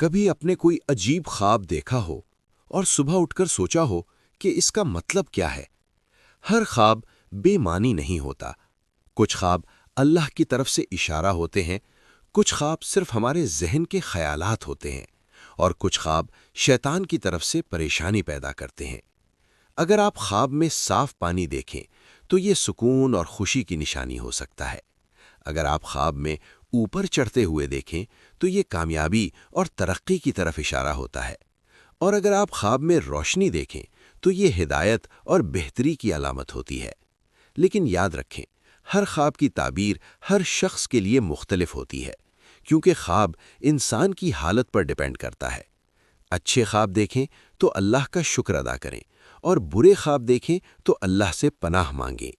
کبھی اپنے کوئی عجیب خواب دیکھا ہو اور صبح اٹھ کر سوچا ہو کہ اس کا مطلب کیا ہے؟ ہر خواب بے معنی نہیں ہوتا۔ کچھ خواب اللہ کی طرف سے اشارہ ہوتے ہیں، کچھ خواب صرف ہمارے ذہن کے خیالات ہوتے ہیں، اور کچھ خواب شیطان کی طرف سے پریشانی پیدا کرتے ہیں۔ اگر آپ خواب میں صاف پانی دیکھیں تو یہ سکون اور خوشی کی نشانی ہو سکتا ہے۔ اگر آپ خواب میں اوپر چڑھتے ہوئے دیکھیں تو یہ کامیابی اور ترقی کی طرف اشارہ ہوتا ہے، اور اگر آپ خواب میں روشنی دیکھیں تو یہ ہدایت اور بہتری کی علامت ہوتی ہے۔ لیکن یاد رکھیں، ہر خواب کی تعبیر ہر شخص کے لیے مختلف ہوتی ہے، کیونکہ خواب انسان کی حالت پر ڈیپینڈ کرتا ہے۔ اچھے خواب دیکھیں تو اللہ کا شکر ادا کریں، اور برے خواب دیکھیں تو اللہ سے پناہ مانگیں۔